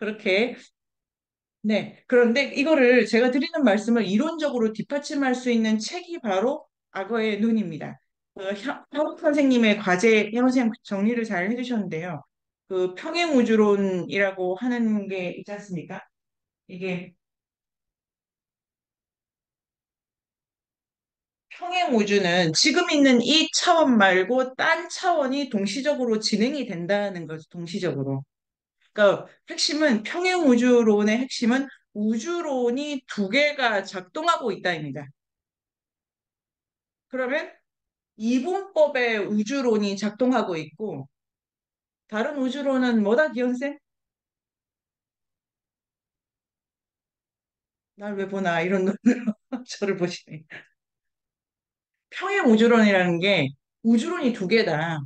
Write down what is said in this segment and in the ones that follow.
그렇게. 네. 그런데 이거를 제가 드리는 말씀을 이론적으로 뒷받침할 수 있는 책이 바로 악어의 눈입니다. 현욱 선생님의 과제, 현욱 선생님 정리를 잘 해주셨는데요. 그 평행우주론이라고 하는 게 있지 않습니까? 이게 평행우주는 지금 있는 이 차원 말고 딴 차원이 동시적으로 진행이 된다는 거죠. 동시적으로. 그러니까 핵심은 평행우주론의 핵심은 우주론이 두 개가 작동하고 있다입니다. 그러면 이분법의 우주론이 작동하고 있고 다른 우주론은 뭐다, 기현쌤? 날 왜 보나 이런 눈으로 저를 보시네. 평행우주론이라는 게 우주론이 두 개다.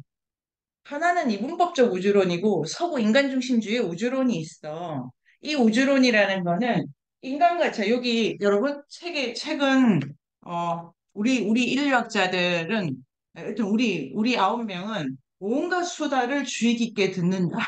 하나는 이분법적 우주론이고 서구 인간중심주의 우주론이 있어. 이 우주론이라는 거는 인간과 자 여기 여러분 책은 우리 인류학자들은 하여튼 우리 9명은 온갖 수다를 주의 깊게 듣는다.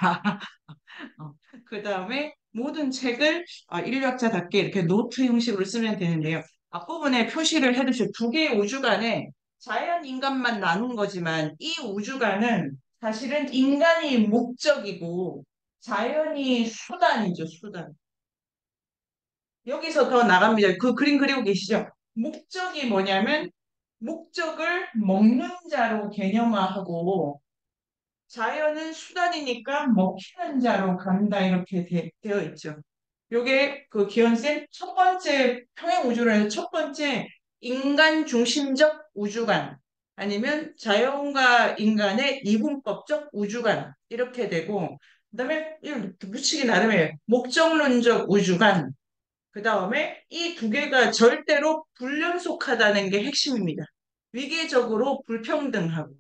그 다음에 모든 책을 인류학자답게 이렇게 노트 형식으로 쓰면 되는데요. 앞부분에 표시를 해두실 두 개의 우주간에 자연 인간만 나눈 거지만 이 우주간은 사실은 인간이 목적이고 자연이 수단이죠, 수단. 여기서 더 나갑니다. 그 그림 그리고 계시죠? 목적이 뭐냐면 목적을 먹는 자로 개념화하고 자연은 수단이니까 먹히는 자로 간다 이렇게 되어 있죠. 요게 그 기현쌤 첫 번째 평행 우주론에서 첫 번째 인간 중심적 우주관 아니면 자연과 인간의 이분법적 우주관 이렇게 되고 그다음에 이걸 붙이기 나름이에요. 목적론적 우주관 그다음에 이 두 개가 절대로 불연속하다는 게 핵심입니다. 위계적으로 불평등하고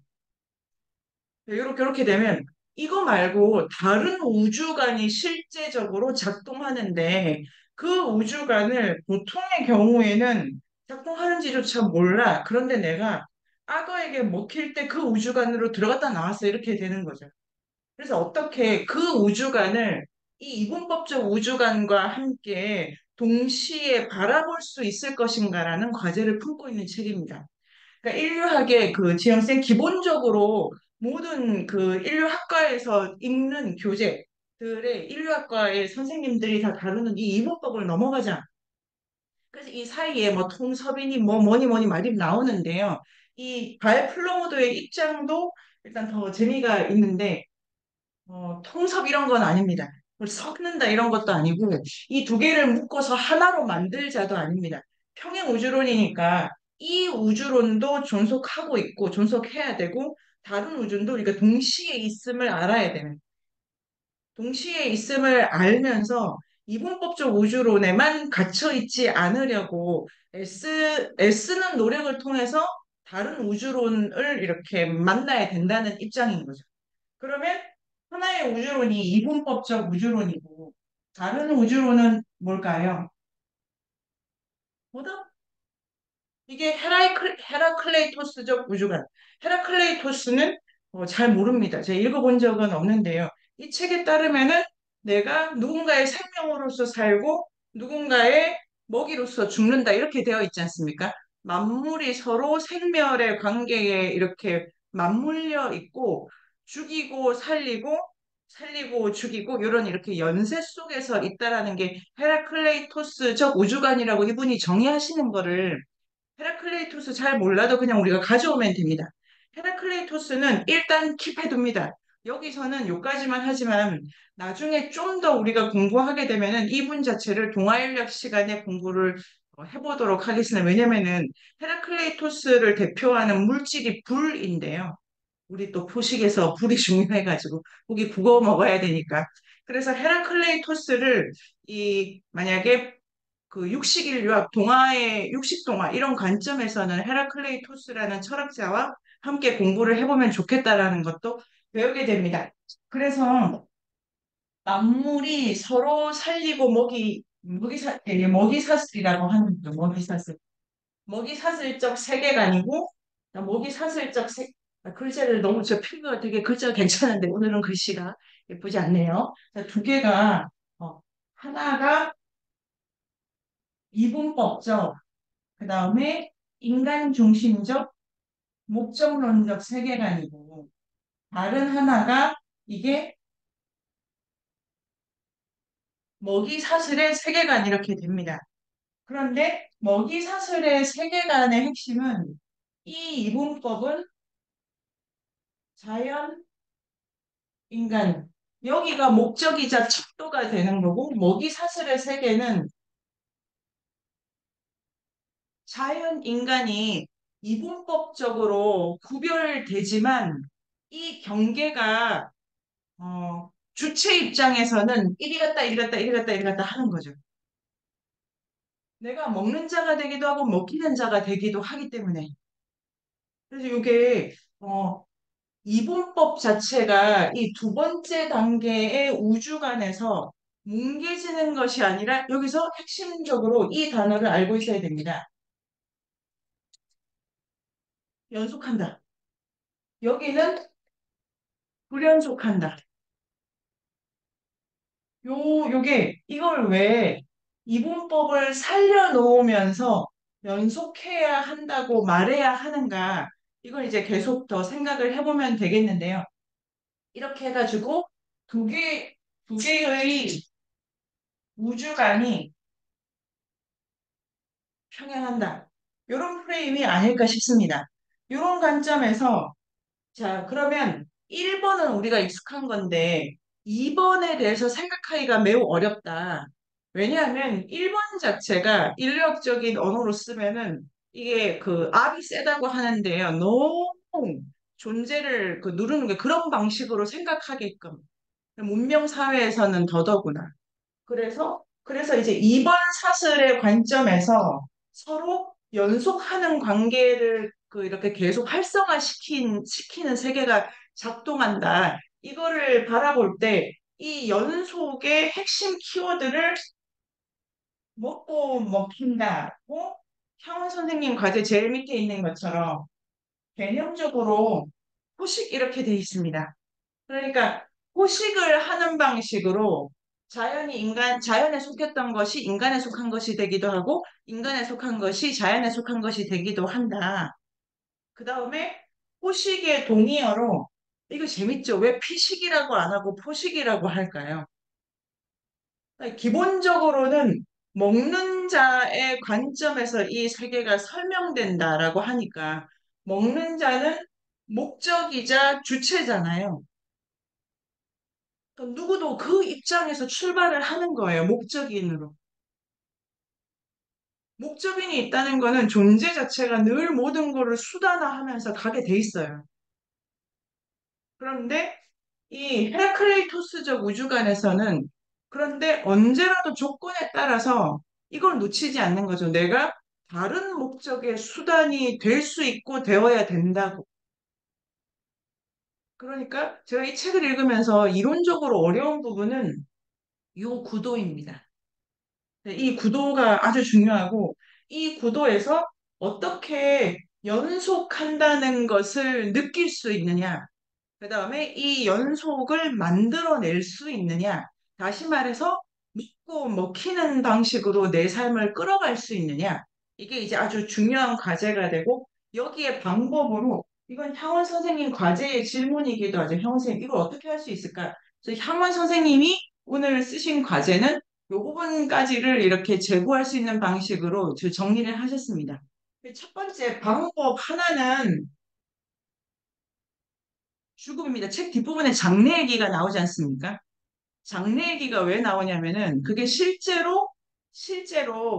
이렇게 되면 이거 말고 다른 우주관이 실제적으로 작동하는데 그 우주관을 보통의 경우에는 작동하는지조차 몰라. 그런데 내가 악어에게 먹힐 때 그 우주관으로 들어갔다 나왔어. 이렇게 되는 거죠. 그래서 어떻게 그 우주관을 이 이분법적 우주관과 함께 동시에 바라볼 수 있을 것인가라는 과제를 품고 있는 책입니다. 그러니까 인류학의 그 지형생 기본적으로 모든 그 인류학과에서 읽는 교재들의 인류학과의 선생님들이 다 다루는 이 이분법을 넘어가자. 그래서 이 사이에 뭐 통섭이니 뭐 뭐니 뭐니 말이 나오는데요. 이 발 플로모도의 입장도 일단 더 재미가 있는데 통섭 이런 건 아닙니다. 뭐 섞는다 이런 것도 아니고 이 두 개를 묶어서 하나로 만들자도 아닙니다. 평행 우주론이니까 이 우주론도 존속하고 있고 존속해야 되고 다른 우주도 우리가 동시에 있음을 알아야 되는 동시에 있음을 알면서 이분법적 우주론에만 갇혀 있지 않으려고 애쓰는 노력을 통해서 다른 우주론을 이렇게 만나야 된다는 입장인 거죠. 그러면 하나의 우주론이 이분법적 우주론이고 다른 우주론은 뭘까요? 뭐다? 이게 헤라클레이토스적 우주관. 헤라클레이토스는 잘 모릅니다. 제가 읽어본 적은 없는데요. 이 책에 따르면은 내가 누군가의 생명으로서 살고 누군가의 먹이로서 죽는다 이렇게 되어 있지 않습니까? 만물이 서로 생멸의 관계에 이렇게 맞물려 있고 죽이고 살리고 죽이고 이런 이렇게 연쇄 속에서 있다라는 게 헤라클레이토스적 우주관이라고 이분이 정의하시는 거를 헤라클레이토스 잘 몰라도 그냥 우리가 가져오면 됩니다. 헤라클레이토스는 일단 킵해둡니다. 여기서는 요까지만 하지만 나중에 좀 더 우리가 공부하게 되면은 이분 자체를 동아인력 시간에 공부를 해보도록 하겠습니다. 왜냐면은 헤라클레이토스를 대표하는 물질이 불인데요. 우리 또 포식에서 불이 중요해가지고 고기 구워 먹어야 되니까. 그래서 헤라클레이토스를 만약에 그 육식인류학, 동화의 육식동화 이런 관점에서는 헤라클레이토스라는 철학자와 함께 공부를 해보면 좋겠다라는 것도 배우게 됩니다. 그래서 만물이 서로 살리고 먹이사슬이라고 하는 거죠. 먹이사슬. 먹이사슬적 세계관이고 먹이사슬적 글자를 너무 저 필기가 되게 글자가 괜찮은데 오늘은 글씨가 예쁘지 않네요. 자, 두 개가 하나가 이분법적, 그 다음에 인간 중심적, 목적론적 세계관이고, 다른 하나가 이게 먹이 사슬의 세계관 이렇게 됩니다. 그런데 먹이 사슬의 세계관의 핵심은 이 이분법은 자연, 인간, 여기가 목적이자 척도가 되는 거고, 먹이 사슬의 세계는 자연, 인간이 이분법적으로 구별되지만 이 경계가 주체 입장에서는 이리 갔다 이리 갔다 이리 갔다 이리 갔다 하는 거죠. 내가 먹는 자가 되기도 하고 먹히는 자가 되기도 하기 때문에. 그래서 이게 이분법 자체가 이 두 번째 단계의 우주관에서 뭉개지는 것이 아니라 여기서 핵심적으로 이 단어를 알고 있어야 됩니다. 연속한다. 여기는 불연속한다. 요게 이걸 왜 이분법을 살려놓으면서 연속해야 한다고 말해야 하는가? 이걸 이제 계속 더 생각을 해보면 되겠는데요. 이렇게 해가지고 두 개, 두 개의 우주관이 평행한다. 이런 프레임이 아닐까 싶습니다. 이런 관점에서 자, 그러면 1번은 우리가 익숙한 건데 2번에 대해서 생각하기가 매우 어렵다. 왜냐하면 1번 자체가 인류학적인 언어로 쓰면은 이게 그 압이 세다고 하는데요. 너무 존재를 그 누르는 게 그런 방식으로 생각하게끔 문명 사회에서는 더더구나. 그래서 이제 2번 사슬의 관점에서 서로 연속하는 관계를 그 이렇게 계속 시키는 세계가 작동한다. 이거를 바라볼 때 이 연속의 핵심 키워드를 먹고 먹힌다고 향원 선생님 과제 제일 밑에 있는 것처럼 개념적으로 호식 이렇게 돼 있습니다. 그러니까 호식을 하는 방식으로 자연에 속했던 것이 인간에 속한 것이 되기도 하고, 인간에 속한 것이 자연에 속한 것이 되기도 한다. 그 다음에 포식의 동의어로, 이거 재밌죠? 왜 피식이라고 안 하고 포식이라고 할까요? 기본적으로는 먹는 자의 관점에서 이 세계가 설명된다라고 하니까, 먹는 자는 목적이자 주체잖아요. 그러니까 누구도 그 입장에서 출발을 하는 거예요. 목적인으로. 목적인이 있다는 거는 존재 자체가 늘 모든 거를 수단화하면서 가게 돼 있어요. 그런데 이 헤라클레이토스적 우주관에서는 그런데 언제라도 조건에 따라서 이걸 놓치지 않는 거죠. 내가 다른 목적의 수단이 될 수 있고 되어야 된다고. 그러니까 제가 이 책을 읽으면서 이론적으로 어려운 부분은 이 구도입니다. 네, 이 구도가 아주 중요하고 이 구도에서 어떻게 연속한다는 것을 느낄 수 있느냐, 그 다음에 이 연속을 만들어낼 수 있느냐, 다시 말해서 믿고 먹히는 방식으로 내 삶을 끌어갈 수 있느냐, 이게 이제 아주 중요한 과제가 되고 여기에 방법으로 이건 향원 선생님 과제의 질문이기도 하죠. 향원 선생님 이걸 어떻게 할 수 있을까? 그래서 향원 선생님이 오늘 쓰신 과제는 이 부분까지를 이렇게 제고할 수 있는 방식으로 정리를 하셨습니다. 첫 번째 방법 하나는 죽음입니다. 책 뒷부분에 장래 얘기가 나오지 않습니까? 장래 얘기가 왜 나오냐면은 그게 실제로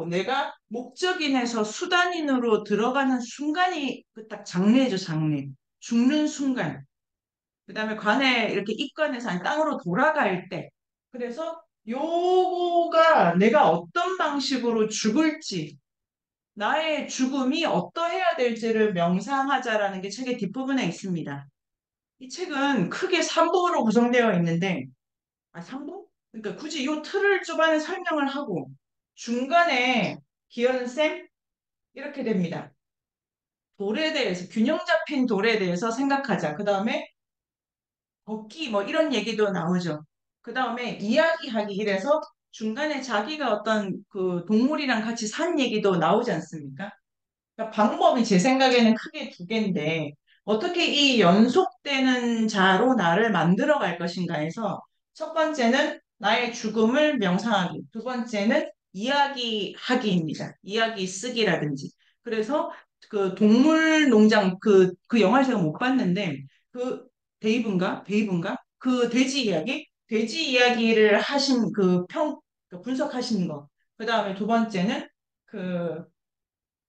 내가 목적인에서 수단인으로 들어가는 순간이 그 딱 장래죠, 장래. 죽는 순간. 그다음에 관에 이렇게 입관해서 아니, 땅으로 돌아갈 때. 그래서 요거가 내가 어떤 방식으로 죽을지, 나의 죽음이 어떠해야 될지를 명상하자라는 게 책의 뒷부분에 있습니다. 이 책은 크게 3부로 구성되어 있는데, 3부? 그러니까 굳이 이 틀을 초반에 설명을 하고, 중간에 기현쌤? 이렇게 됩니다. 돌에 대해서, 균형 잡힌 돌에 대해서 생각하자. 그 다음에 걷기, 뭐 이런 얘기도 나오죠. 그 다음에 이야기하기 이래서 중간에 자기가 어떤 그 동물이랑 같이 산 얘기도 나오지 않습니까? 그러니까 방법이 제 생각에는 크게 두 개인데 어떻게 이 연속되는 자로 나를 만들어 갈 것인가 해서 첫 번째는 나의 죽음을 명상하기, 두 번째는 이야기하기입니다. 이야기 쓰기라든지. 그래서 그 동물 농장 그 영화를 제가 못 봤는데 그 데이브인가? 그 돼지 이야기? 돼지 이야기를 하신 그 분석하신 거. 그 다음에 두 번째는 그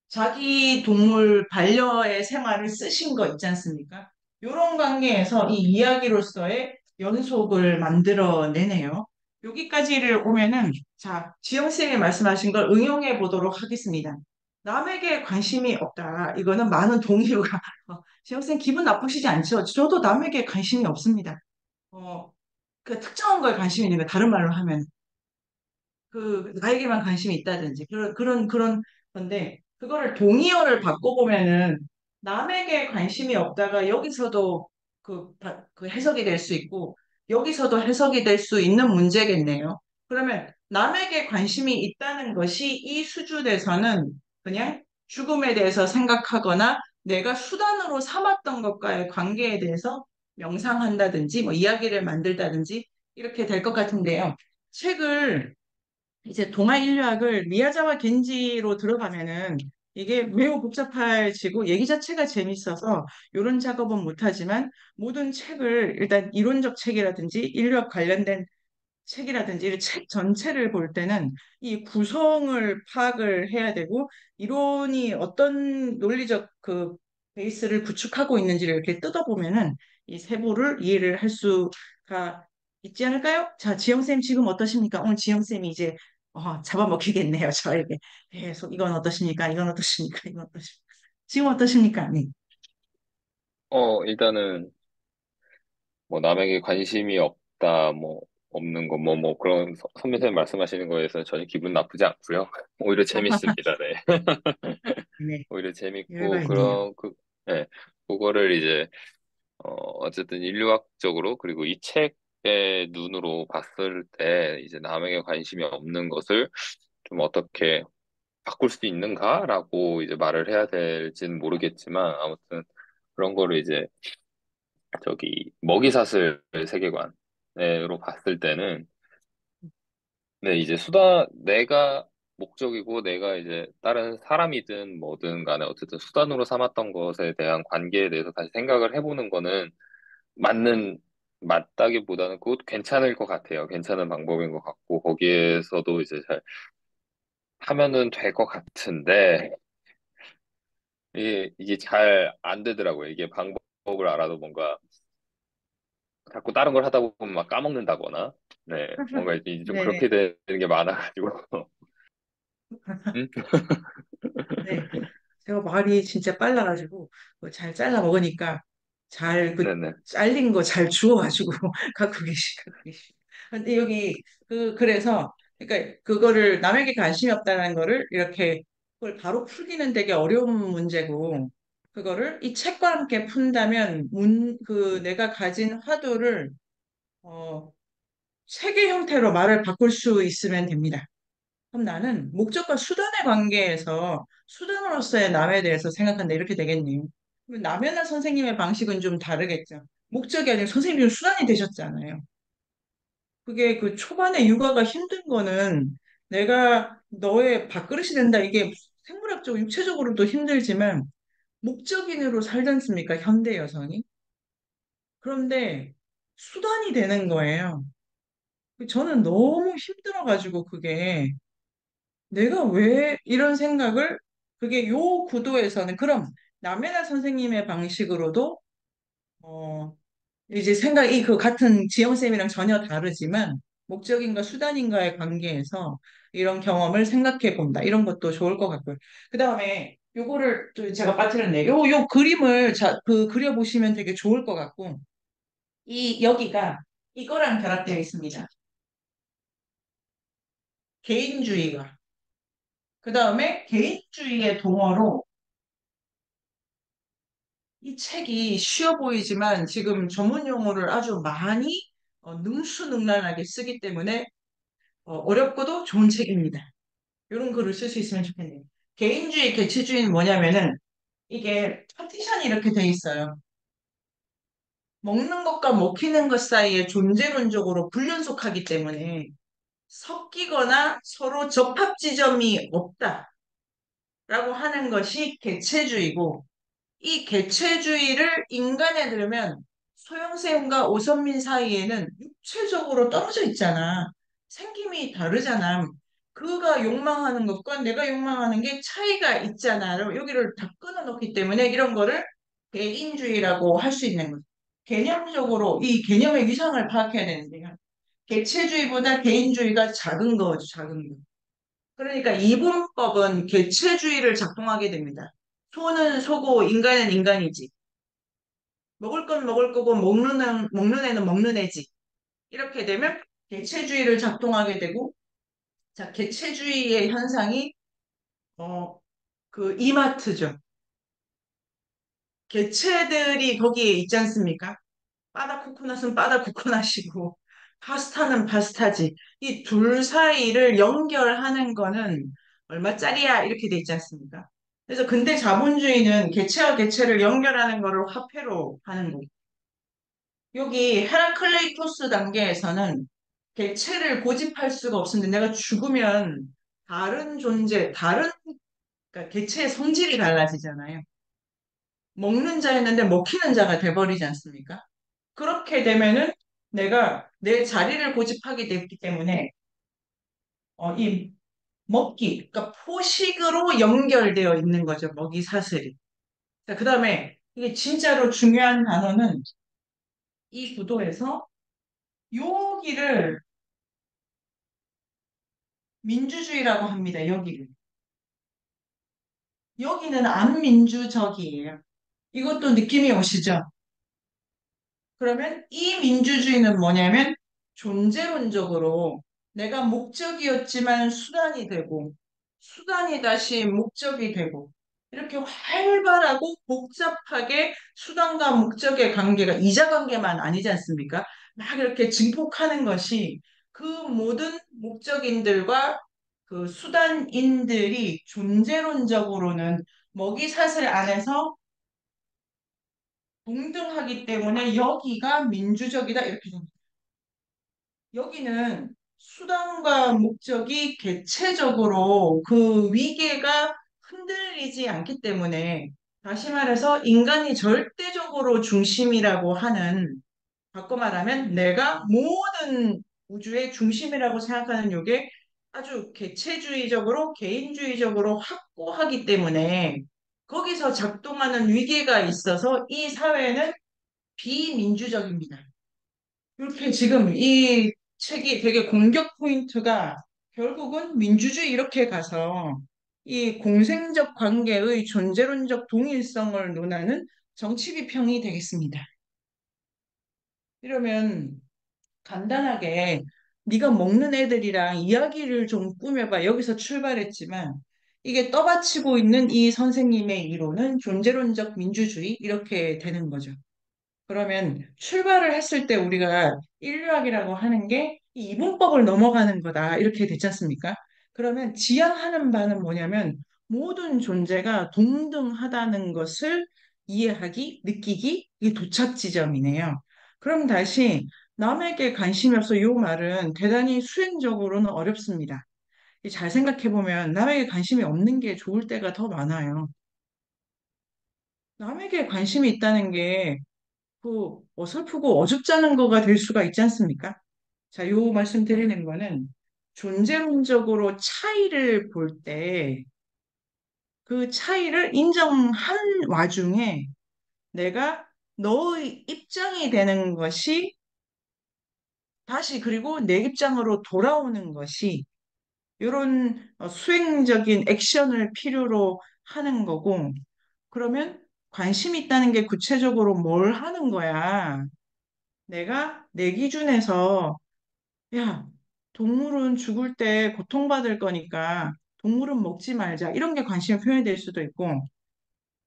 자기 동물 반려의 생활을 쓰신 거 있지 않습니까? 이런 관계에서 이 이야기로서의 연속을 만들어내네요. 여기까지를 오면은, 자, 지영쌤이 말씀하신 걸 응용해 보도록 하겠습니다. 남에게 관심이 없다. 이거는 많은 동의가, 지영쌤 기분 나쁘시지 않죠? 저도 남에게 관심이 없습니다. 어, 그 특정한 거에 관심이 있는 거, 다른 말로 하면. 그 나에게만 관심이 있다든지 그런 건데 그거를 동의어를 바꿔보면은 남에게 관심이 없다가 여기서도 그 해석이 될 수 있고 여기서도 해석이 될 수 있는 문제겠네요. 그러면 남에게 관심이 있다는 것이 이 수준에서는 그냥 죽음에 대해서 생각하거나 내가 수단으로 삼았던 것과의 관계에 대해서 명상한다든지 뭐 이야기를 만들다든지 이렇게 될 것 같은데요. 책을 이제 동아 인류학을 미야자와 겐지로 들어가면은 이게 매우 복잡해지고 얘기 자체가 재밌어서 이런 작업은 못하지만 모든 책을 일단 이론적 책이라든지 인류학 관련된 책이라든지 이 책 전체를 볼 때는 이 구성을 파악을 해야 되고 이론이 어떤 논리적 그 베이스를 구축하고 있는지를 이렇게 뜯어보면은 이 세부를 이해를 할 수가 있지 않을까요? 자, 지영쌤 지금 어떠십니까? 오늘 지영쌤이 이제 잡아먹히겠네요, 저에게. 계속 이건 어떠십니까? 이건 어떠십니까? 이건 어떠십니까? 지금 어떠십니까? 네. 일단은, 뭐, 남에게 관심이 없다, 뭐, 없는 거, 그런 선배님 말씀하시는 거에서 전혀 기분 나쁘지 않고요. 오히려 재밌습니다, 네. 네, 오히려 여유가 재밌고, 있네요. 네, 그거를 이제, 어쨌든 인류학적으로, 그리고 이 책의 눈으로 봤을 때, 이제 남에게 관심이 없는 것을 좀 어떻게 바꿀 수 있는가라고 이제 말을 해야 될지는 모르겠지만, 아무튼 그런 거를 이제 먹이사슬 세계관으로 봤을 때는, 네, 이제 내가 목적이고 내가 이제 다른 사람이든 뭐든 간에 어쨌든 수단으로 삼았던 것에 대한 관계에 대해서 다시 생각을 해보는 거는 맞는, 맞다기보다는 그것도 괜찮을 것 같아요. 괜찮은 방법인 것 같고, 거기에서도 이제 잘 하면은 될 것 같은데, 이게 잘 안 되더라고요. 이게 방법을 알아도 뭔가 자꾸 다른 걸 하다 보면 막 까먹는다거나, 네, 뭔가 이제 좀 네네. 그렇게 되는 게 많아가지고, 음? 네. 제가 말이 진짜 빨라가지고 잘 잘라 먹으니까 잘 그 네네. 잘린 거 잘 주워가지고 갖고 계시. 근데 여기 그래서 그러니까 그거를 남에게 관심이 없다는 거를 이렇게 그걸 바로 풀기는 되게 어려운 문제고 그거를 이 책과 함께 푼다면 내가 가진 화두를 어 책의 형태로 말을 바꿀 수 있으면 됩니다. 그럼 나는 목적과 수단의 관계에서 수단으로서의 남에 대해서 생각한다 이렇게 되겠네요. 그럼 남이나 선생님의 방식은 좀 다르겠죠. 목적이 아니라 선생님이 수단이 되셨잖아요. 그게 그 초반에 육아가 힘든 거는 내가 너의 밥그릇이 된다 이게 생물학적으로 육체적으로도 힘들지만 목적인으로 살지 않습니까? 현대 여성이. 그런데 수단이 되는 거예요. 저는 너무 힘들어가지고 그게 내가 왜 이런 생각을 그게 요 구도에서는 그럼 남해나 선생님의 방식으로도 어 이제 생각이 그 같은 지영쌤이랑 전혀 다르지만 목적인가 수단인가의 관계에서 이런 경험을 생각해 본다. 이런 것도 좋을 것 같고요. 그 다음에 요거를 또 제가 빠뜨렸네. 요 그림을 그려 보시면 되게 좋을 것 같고 이 여기가 이거랑 결합되어 있습니다. 개인주의가. 그 다음에 개인주의의 동어로 이 책이 쉬워 보이지만 지금 전문 용어를 아주 많이 능수능란하게 쓰기 때문에 어렵고도 좋은 책입니다. 이런 글을 쓸 수 있으면 좋겠네요. 개인주의, 개체주의는 뭐냐면은 이게 파티션이 이렇게 돼 있어요. 먹는 것과 먹히는 것 사이에 존재론적으로 불연속하기 때문에 섞이거나 서로 접합 지점이 없다라고 하는 것이 개체주의고 이 개체주의를 인간에 들으면 소영쌤과 오선민 사이에는 육체적으로 떨어져 있잖아. 생김이 다르잖아. 그가 욕망하는 것과 내가 욕망하는 게 차이가 있잖아. 여기를 다 끊어놓기 때문에 이런 거를 개인주의라고 할 수 있는 거죠. 개념적으로 이 개념의 위상을 파악해야 되는데요. 개체주의보다 개인주의가 작은 거죠, 작은 거. 그러니까 이분법은 개체주의를 작동하게 됩니다. 소는 소고 인간은 인간이지. 먹을 건 먹을 거고 먹는 애는 먹는 애지. 이렇게 되면 개체주의를 작동하게 되고 자, 개체주의의 현상이 어, 그 이마트죠. 개체들이 거기에 있지 않습니까? 바다 코코넛은 바다 코코넛이고 파스타는 파스타지. 이 둘 사이를 연결하는 거는 얼마짜리야? 이렇게 돼 있지 않습니까? 그래서 근대 자본주의는 개체와 개체를 연결하는 거를 화폐로 하는 거고 여기 헤라클레이토스 단계에서는 개체를 고집할 수가 없는데 내가 죽으면 다른 존재, 그러니까 개체의 성질이 달라지잖아요. 먹는 자였는데 먹히는 자가 돼버리지 않습니까? 그렇게 되면은 내가 내 자리를 고집하게 됐기 때문에 이 먹기, 그러니까 포식으로 연결되어 있는 거죠. 먹이 사슬이. 자, 그다음에 이게 진짜로 중요한 단어는 이 구도에서 여기를 민주주의라고 합니다. 여기를. 여기는 안민주적이에요. 이것도 느낌이 오시죠? 그러면 이 민주주의는 뭐냐면 존재론적으로 내가 목적이었지만 수단이 되고 수단이 다시 목적이 되고 이렇게 활발하고 복잡하게 수단과 목적의 관계가 이자 관계만 아니지 않습니까? 막 이렇게 증폭하는 것이 그 모든 목적인들과 그 수단인들이 존재론적으로는 먹이사슬 안에서 동등하기 때문에 여기가 민주적이다 이렇게 됩니다. 여기는 수단과 목적이 개체적으로 그 위계가 흔들리지 않기 때문에 다시 말해서 인간이 절대적으로 중심이라고 하는 바꿔 말하면 내가 모든 우주의 중심이라고 생각하는 요게 아주 개체주의적으로 개인주의적으로 확고하기 때문에 거기서 작동하는 위계가 있어서 이 사회는 비민주적입니다. 이렇게 지금 이 책이 되게 공격 포인트가 결국은 민주주의 이렇게 가서 이 공생적 관계의 존재론적 동일성을 논하는 정치 비평이 되겠습니다. 이러면 간단하게 네가 먹는 애들이랑 이야기를 좀 꾸며봐. 여기서 출발했지만 이게 떠받치고 있는 이 선생님의 이론은 존재론적 민주주의 이렇게 되는 거죠. 그러면 출발을 했을 때 우리가 인류학이라고 하는 게 이 이분법을 넘어가는 거다. 이렇게 됐지 않습니까? 그러면 지향하는 바는 뭐냐면 모든 존재가 동등하다는 것을 이해하기, 느끼기, 이게 도착 지점이네요. 그럼 다시 남에게 관심이 없어 이 말은 대단히 수행적으로는 어렵습니다. 잘 생각해 보면 남에게 관심이 없는 게 좋을 때가 더 많아요. 남에게 관심이 있다는 게 그 어설프고 어줍잖은 거가 될 수가 있지 않습니까? 자, 요 말씀 드리는 거는 존재론적으로 차이를 볼 때 그 차이를 인정한 와중에 내가 너의 입장이 되는 것이 다시 그리고 내 입장으로 돌아오는 것이 이런 수행적인 액션을 필요로 하는 거고 그러면 관심 있다는 게 구체적으로 뭘 하는 거야? 내가 내 기준에서 야, 동물은 죽을 때 고통받을 거니까 동물은 먹지 말자. 이런 게 관심의 표현이 될 수도 있고,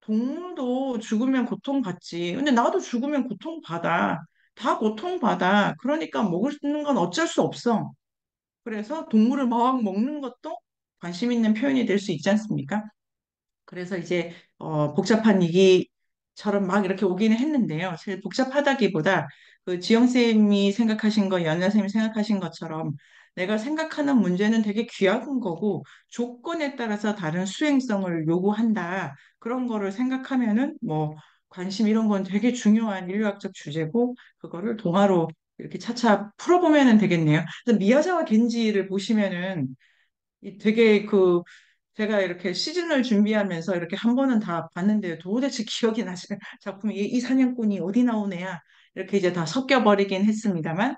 동물도 죽으면 고통받지. 근데 나도 죽으면 고통받아. 다 고통받아. 그러니까 먹을 수 있는 건 어쩔 수 없어. 그래서 동물을 막 먹는 것도 관심 있는 표현이 될 수 있지 않습니까? 그래서 이제 복잡한 얘기처럼 막 이렇게 오기는 했는데요. 사실 복잡하다기보다 그 지영 쌤이 생각하신 거, 연나 쌤이 생각하신 것처럼 내가 생각하는 문제는 되게 귀한 거고 조건에 따라서 다른 수행성을 요구한다. 그런 거를 생각하면은 뭐 관심 이런 건 되게 중요한 인류학적 주제고 그거를 동화로 이렇게 차차 풀어보면은 되겠네요. 그래서 미야자와 겐지를 보시면은 되게 제가 이렇게 시즌을 준비하면서 이렇게 한 번은 다 봤는데 도대체 기억이 나지 작품이 이 사냥꾼이 어디 나오네야 이렇게 이제 다 섞여버리긴 했습니다만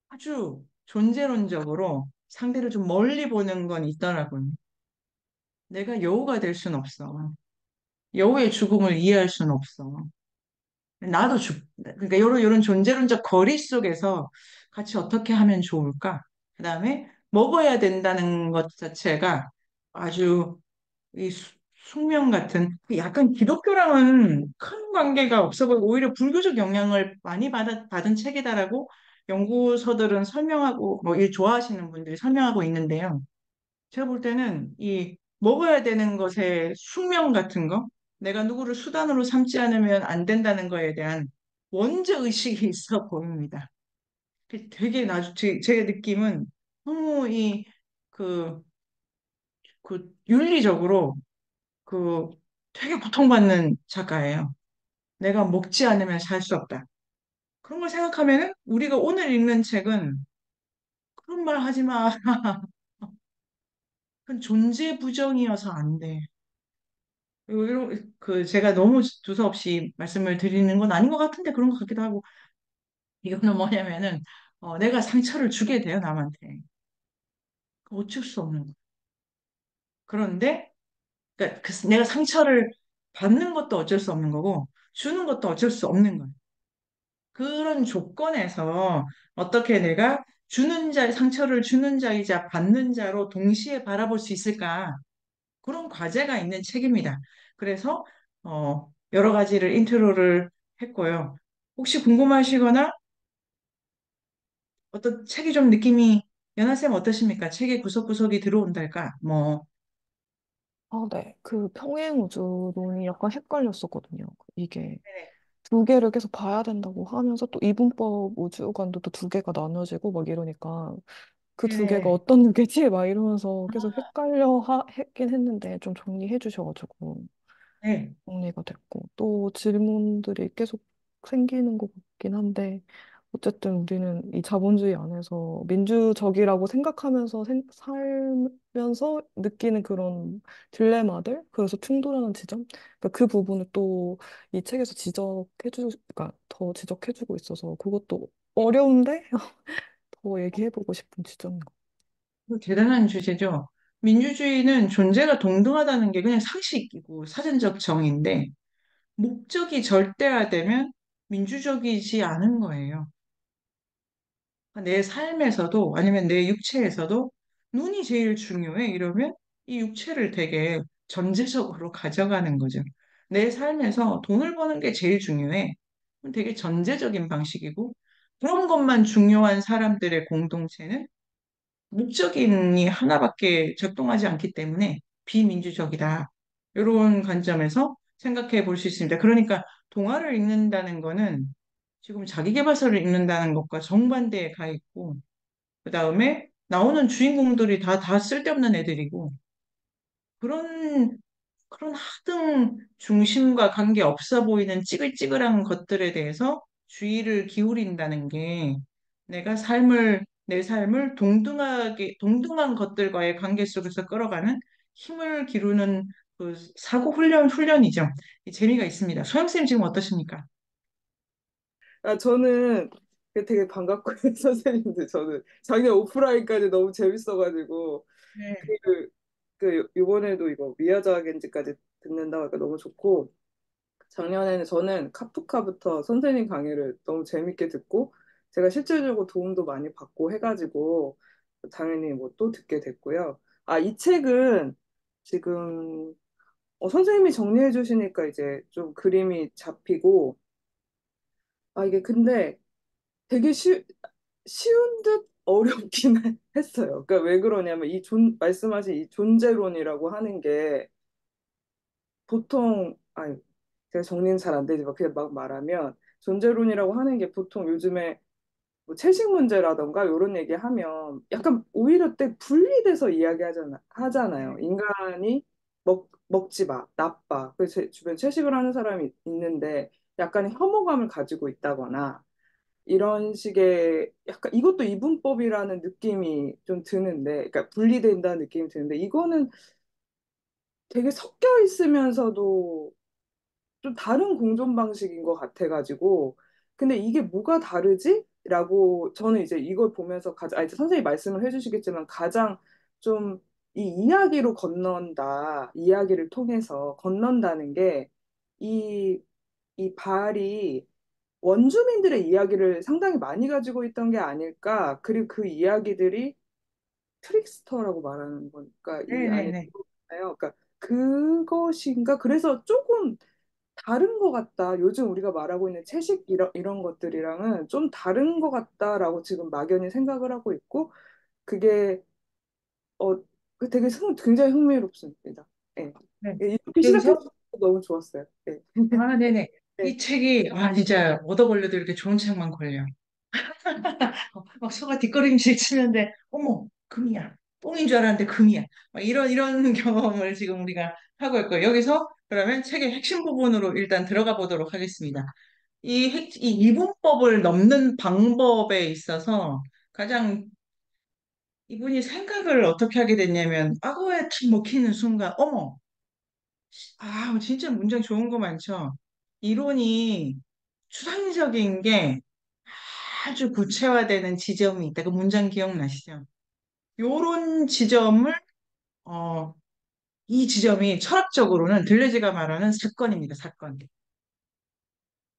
아주 존재론적으로 상대를 좀 멀리 보는 건 있더라고요. 내가 여우가 될 순 없어. 여우의 죽음을 이해할 순 없어. 나도 그러니까 이런 존재론적 거리 속에서 같이 어떻게 하면 좋을까? 그다음에 먹어야 된다는 것 자체가 아주 이 숙명 같은 그 약간 기독교랑은 큰 관계가 없어 보이고 오히려 불교적 영향을 많이 받은 책이다라고 연구서들은 설명하고 뭐 이 좋아하시는 분들이 설명하고 있는데요. 제가 볼 때는 이 먹어야 되는 것의 숙명 같은 거, 내가 누구를 수단으로 삼지 않으면 안 된다는 거에 대한 원죄 의식이 있어 보입니다. 되게 제 느낌은 너무 그, 윤리적으로 그 되게 고통받는 작가예요. 내가 먹지 않으면 살 수 없다. 그런 걸 생각하면은 우리가 오늘 읽는 책은 그런 말 하지 마. 그건 존재 부정이어서 안 돼. 제가 너무 두서없이 말씀을 드리는 건 아닌 것 같은데 그런 것 같기도 하고 이거는 뭐냐면은 내가 상처를 주게 돼요 남한테. 어쩔 수 없는 거. 그런데 그러니까 내가 상처를 받는 것도 어쩔 수 없는 거고 주는 것도 어쩔 수 없는 거예요. 그런 조건에서 어떻게 내가 상처를 주는 자이자 받는 자로 동시에 바라볼 수 있을까? 그런 과제가 있는 책입니다. 그래서, 여러 가지를 인트로를 했고요. 혹시 궁금하시거나 어떤 책이 좀 느낌이, 연하쌤 어떠십니까? 책의 구석구석이 들어온달까? 뭐, 아, 네. 그 평행우주론이 약간 헷갈렸었거든요. 이게 네네. 두 개를 계속 봐야 된다고 하면서 또 이분법 우주관도 또 두 개가 나눠지고 막 이러니까 그 두 개가 네네. 어떤 개지? 막 이러면서 계속 했긴 했는데 좀 정리해 주셔가지고 네. 정리가 됐고 또 질문들이 계속 생기는 것 같긴 한데 어쨌든 우리는 이 자본주의 안에서 민주적이라고 생각하면서 살면서 느끼는 그런 딜레마들, 그래서 충돌하는 지점, 그러니까 그 부분을 또 이 책에서 그러니까 더 지적해주고 있어서 그것도 어려운데 더 얘기해보고 싶은 지점인 것 대단한 주제죠. 민주주의는 존재가 동등하다는 게 그냥 상식이고 사전적 정의인데, 목적이 절대화되면 민주적이지 않은 거예요. 내 삶에서도 아니면 내 육체에서도 눈이 제일 중요해 이러면 이 육체를 되게 전제적으로 가져가는 거죠. 내 삶에서 돈을 버는 게 제일 중요해. 그럼 되게 전제적인 방식이고 그런 것만 중요한 사람들의 공동체는 목적인이 하나밖에 작동하지 않기 때문에 비민주적이다. 이런 관점에서 생각해 볼 수 있습니다. 그러니까 동화를 읽는다는 거는 지금 자기계발서를 읽는다는 것과 정반대에 가 있고, 그 다음에 나오는 주인공들이 다 쓸데없는 애들이고, 그런, 그런 하등 중심과 관계 없어 보이는 찌글찌글한 것들에 대해서 주의를 기울인다는 게 내 삶을 동등한 것들과의 관계 속에서 끌어가는 힘을 기르는 그 사고 훈련이죠. 이 재미가 있습니다. 소영쌤 지금 어떠십니까? 저는 되게 반갑고요, 선생님들. 저는 작년 오프라인까지 너무 재밌어가지고, 네. 그, 이번에도 이거 미야자겐지까지 듣는다고 하니까 너무 좋고, 작년에는 저는 카프카부터 선생님 강의를 너무 재밌게 듣고, 제가 실질적으로 도움도 많이 받고 해가지고, 당연히 뭐 또 듣게 됐고요. 아, 이 책은 지금, 선생님이 정리해 주시니까 이제 좀 그림이 잡히고, 아, 이게 근데 되게 쉬운 듯 어렵긴 했어요. 그러니까 왜 그러냐면 말씀하신 이 존재론이라고 하는 게 보통, 아니, 제가 정리는 잘 안 되지만 그냥 막 말하면 존재론이라고 하는 게 보통 요즘에 뭐 채식 문제라던가 이런 얘기하면 약간 오히려 때 분리돼서 하잖아요. 네, 인간이 먹지 마, 나빠. 그래서 제 주변 채식을 하는 사람이 있는데 약간의 혐오감을 가지고 있다거나 이런 식의 약간 이것도 이분법이라는 느낌이 좀 드는데, 그러니까 분리된다는 느낌이 드는데 이거는 되게 섞여 있으면서도 좀 다른 공존 방식인 것 같아가지고 근데 이게 뭐가 다르지? 라고 저는 이제 이걸 보면서 이제 선생님이 말씀을 해주시겠지만 가장 좀 이 이야기로 건넌다, 이야기를 통해서 건넌다는 게 이, 이 발이 원주민들의 이야기를 상당히 많이 가지고 있던 게 아닐까. 그리고 그 이야기들이 트릭스터라고 말하는 거니까 이 네, 안에 네. 들어있나요? 그러니까 그것인가? 그래서 조금 다른 것 같다. 요즘 우리가 말하고 있는 채식 이런 것들이랑은 좀 다른 것 같다라고 지금 막연히 생각을 하고 있고 그게 어 되게 굉장히 흥미롭습니다. 예. 네. 이렇게 시작해서 여기서 너무 좋았어요. 예. 아, 네네. 네. 이 책이, 아, 진짜, 얻어 걸려도 이렇게 좋은 책만 걸려. 막 소가 뒷걸음질 치는데, 어머, 금이야. 똥인 줄 알았는데 금이야. 막 이런 경험을 지금 우리가 하고 있고요. 여기서 그러면 책의 핵심 부분으로 일단 들어가 보도록 하겠습니다. 이 이분법을 넘는 방법에 있어서 가장 이분이 생각을 어떻게 하게 됐냐면, 악어에 툭 먹히는 순간, 어머, 아, 진짜 문장 좋은 거 많죠? 이론이 추상적인 게 아주 구체화되는 지점이 있다. 그 문장 기억나시죠? 요런 지점을, 어, 이 지점이 철학적으로는 들레즈가 말하는 사건입니다. 사건.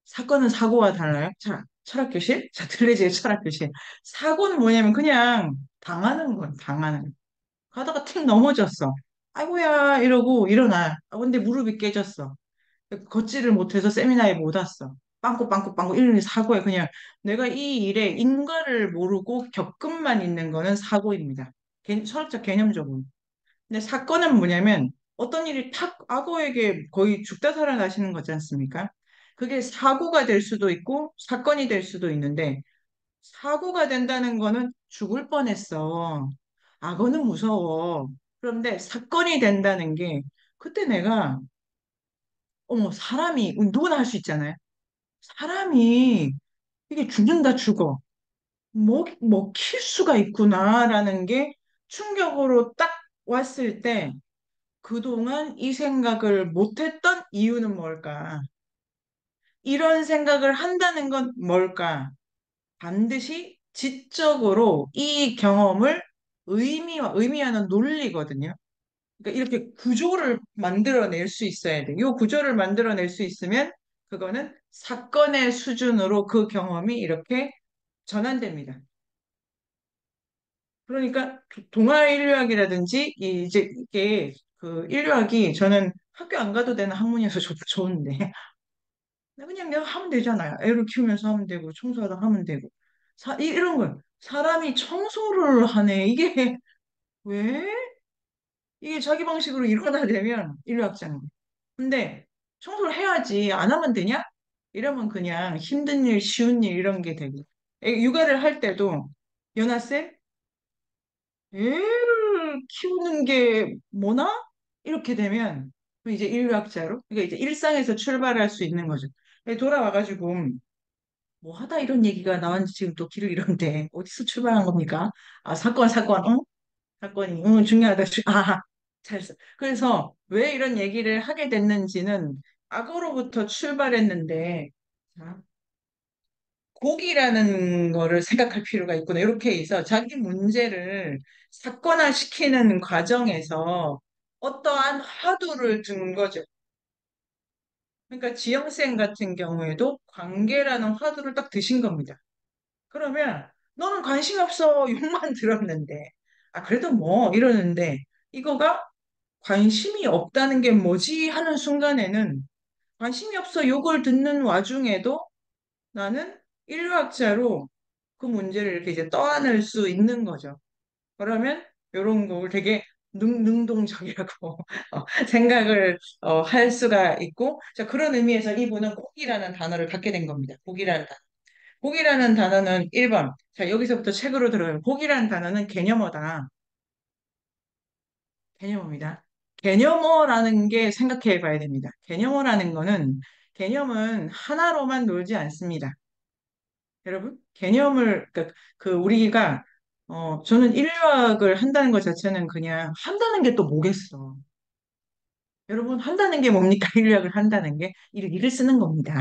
사건은 사고와 달라요. 자, 철학교실? 자, 들레즈의 철학교실. 사고는 뭐냐면 그냥 당하는 건 당하는. 가다가 틱 넘어졌어. 아이고야, 이러고 일어나. 아, 근데 무릎이 깨졌어. 걷지를 못해서 세미나에 못 왔어. 빵꾸 빵꾸 빵꾸 이런 사고야. 그냥 내가 이 일에 인과를 모르고 겪음만 있는 거는 사고입니다. 철학적 개념적으로. 근데 사건은 뭐냐면 어떤 일이 탁 악어에게 거의 죽다 살아나시는 거지 않습니까? 그게 사고가 될 수도 있고 사건이 될 수도 있는데 사고가 된다는 거는 죽을 뻔했어. 악어는 무서워. 그런데 사건이 된다는 게 그때 내가 어머 사람이 누구나 할 수 있잖아요. 사람이 이게 죽는다 죽어. 먹힐 수가 있구나라는 게 충격으로 딱 왔을 때 그동안 이 생각을 못했던 이유는 뭘까? 이런 생각을 한다는 건 뭘까? 반드시 지적으로 이 경험을 의미하는 논리거든요. 그러니까 이렇게 구조를 만들어낼 수 있어야 돼. 이 구조를 만들어낼 수 있으면 그거는 사건의 수준으로 그 경험이 이렇게 전환됩니다. 그러니까 동아 인류학이라든지 이제 이게 그 인류학이 저는 학교 안 가도 되는 학문이어서 좋은데 그냥 내가 하면 되잖아요. 애를 키우면서 하면 되고 청소하다 하면 되고 이런 거 사람이 청소를 하네. 이게 왜? 이게 자기 방식으로 일어나야 되면 인류학자는. 근데 청소를 해야지 안 하면 되냐? 이러면 그냥 힘든 일, 쉬운 일 이런 게 되고. 육아를 할 때도 연하쌤 애를 키우는 게 뭐나? 이렇게 되면 이제 인류학자로 그러니까 이제 일상에서 출발할 수 있는 거죠. 돌아와가지고 뭐 하다 이런 얘기가 나왔는지 지금 또 길을 잃었는데 어디서 출발한 겁니까? 아 사건 응? 사건이 중요하다. 잘했어. 그래서 왜 이런 얘기를 하게 됐는지는 과거로부터 출발했는데 자, 고기라는 거를 생각할 필요가 있구나. 이렇게 해서 자기 문제를 사건화시키는 과정에서 어떠한 화두를 둔 거죠. 그러니까 지영생 같은 경우에도 관계라는 화두를 딱 드신 겁니다. 그러면 너는 관심 없어 욕만 들었는데 아 그래도 뭐 이러는데 이거가 관심이 없다는 게 뭐지 하는 순간에는 관심이 없어 욕을 듣는 와중에도 나는 인류학자로 그 문제를 이렇게 이제 떠안을 수 있는 거죠. 그러면 이런 걸 되게 능동적이라고 생각을 할 수가 있고, 자, 그런 의미에서 이분은 곡이라는 단어를 갖게 된 겁니다. 곡이라는 단어. 곡이라는 단어는 1번. 자, 여기서부터 책으로 들어요. 곡이라는 단어는 개념어다. 개념어입니다. 개념어라는 게 생각해 봐야 됩니다. 개념어라는 거는, 개념은 하나로만 놀지 않습니다. 여러분, 개념을, 우리가, 저는 인류학을 한다는 것 자체는 그냥 한다는 게 또 뭐겠어. 여러분, 한다는 게 뭡니까? 인류학을 한다는 게? 일을 쓰는 겁니다.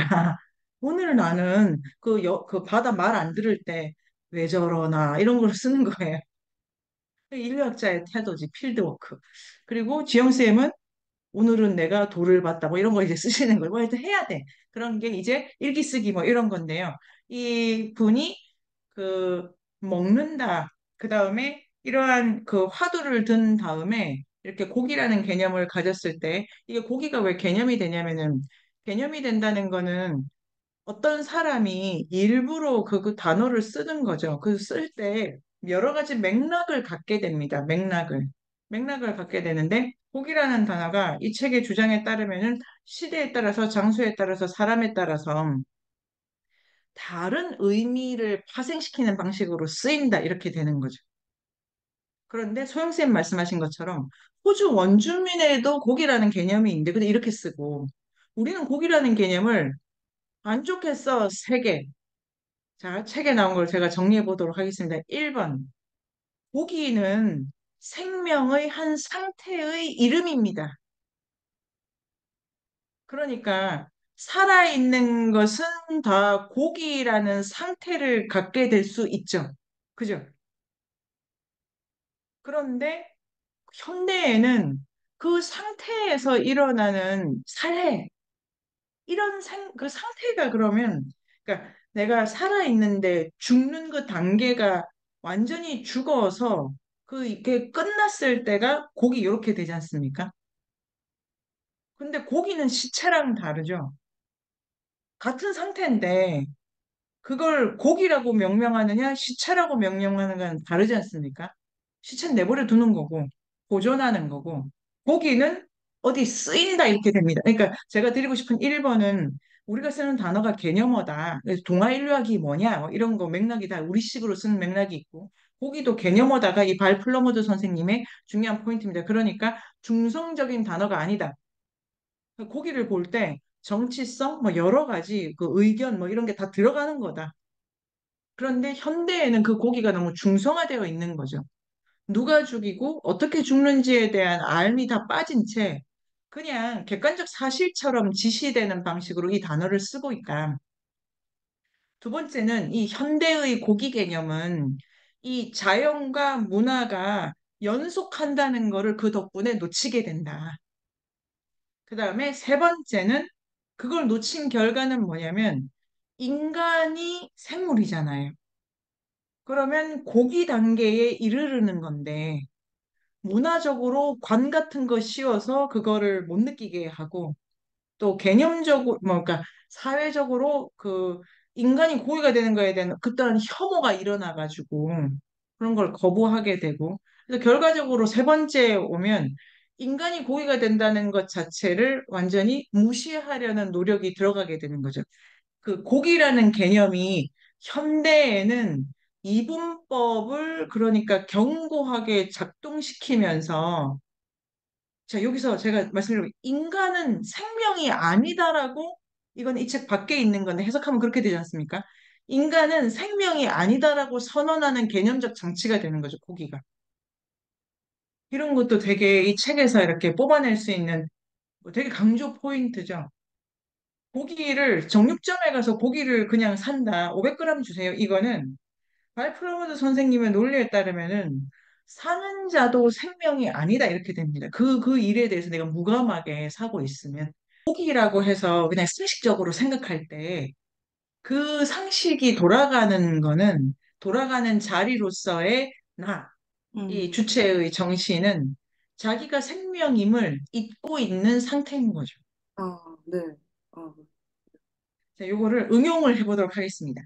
오늘 나는 그 바다 말 안 들을 때 왜 저러나 이런 걸 쓰는 거예요. 인류학자의 태도지, 필드워크. 그리고 지영쌤은 오늘은 내가 돌을 봤다, 뭐 이런 거 이제 쓰시는 거예요. 뭐 하여튼 해야 돼. 그런 게 이제 일기 쓰기 뭐 이런 건데요. 이 분이 그 먹는다. 그 다음에 이러한 그 화두를 든 다음에 이렇게 고기라는 개념을 가졌을 때 이게 고기가 왜 개념이 되냐면은 개념이 된다는 거는 어떤 사람이 일부러 그 단어를 쓰는 거죠. 그 쓸 때 여러 가지 맥락을 갖게 됩니다. 맥락을. 맥락을 갖게 되는데, 혹이라는 단어가 이 책의 주장에 따르면은 시대에 따라서, 장소에 따라서, 사람에 따라서 다른 의미를 파생시키는 방식으로 쓰인다. 이렇게 되는 거죠. 그런데 소영쌤 말씀하신 것처럼 호주 원주민에도 고기라는 개념이 있는데, 근데 이렇게 쓰고, 우리는 고기라는 개념을 안 좋게 써, 세 개. 자, 책에 나온 걸 제가 정리해 보도록 하겠습니다. 1번, 고기는 생명의 한 상태의 이름입니다. 그러니까 살아있는 것은 다 고기라는 상태를 갖게 될 수 있죠. 그죠? 그런데 현대에는 그 상태에서 일어나는 살해, 그 상태가 그러면, 그러니까 내가 살아있는데 죽는 그 단계가 완전히 죽어서 이게 끝났을 때가 고기 이렇게 되지 않습니까? 근데 고기는 시체랑 다르죠. 같은 상태인데 그걸 고기라고 명명하느냐 시체라고 명명하는 건 다르지 않습니까? 시체는 내버려 두는 거고 보존하는 거고 고기는 어디 쓰인다 이렇게 됩니다. 그러니까 제가 드리고 싶은 1번은 우리가 쓰는 단어가 개념어다. 그래서 동아인류학이 뭐냐 뭐 이런 거 맥락이 다 우리식으로 쓰는 맥락이 있고 고기도 개념어다가 이 발 플러머드 선생님의 중요한 포인트입니다. 그러니까 중성적인 단어가 아니다. 고기를 볼 때 정치성 뭐 여러 가지 그 의견 뭐 이런 게 다 들어가는 거다. 그런데 현대에는 그 고기가 너무 중성화되어 있는 거죠. 누가 죽이고 어떻게 죽는지에 대한 알미 다 빠진 채 그냥 객관적 사실처럼 지시되는 방식으로 이 단어를 쓰고 있다. 두 번째는 이 현대의 고기 개념은 이 자연과 문화가 연속한다는 거를 그 덕분에 놓치게 된다. 그 다음에 세 번째는 그걸 놓친 결과는 뭐냐면 인간이 생물이잖아요. 그러면 고기 단계에 이르르는 건데 문화적으로 관 같은 거 씌워서 그거를 못 느끼게 하고 또 개념적으로 뭐 그러니까 사회적으로 그 인간이 고기가 되는 거에 대한 그떠한 혐오가 일어나 가지고 그런 걸 거부하게 되고 그래서 결과적으로 세 번째에 오면 인간이 고기가 된다는 것 자체를 완전히 무시하려는 노력이 들어가게 되는 거죠. 그 고기라는 개념이 현대에는 이분법을 그러니까 견고하게 작동시키면서 자, 여기서 제가 말씀드린 인간은 생명이 아니다라고 이건 이 책 밖에 있는 건데 해석하면 그렇게 되지 않습니까? 인간은 생명이 아니다라고 선언하는 개념적 장치가 되는 거죠, 고기가. 이런 것도 되게 이 책에서 이렇게 뽑아낼 수 있는 뭐 되게 강조 포인트죠. 고기를 정육점에 가서 고기를 그냥 산다. 500g 주세요. 이거는 발프로모드 선생님의 논리에 따르면은 사는 자도 생명이 아니다 이렇게 됩니다. 그 일에 대해서 내가 무감하게 사고 있으면 고기라고 해서 그냥 상식적으로 생각할 때 그 상식이 돌아가는 거는 돌아가는 자리로서의 이 음. 주체의 정신은 자기가 생명임을 잊고 있는 상태인 거죠. 아, 네. 아, 자, 요거를 응용을 해보도록 하겠습니다.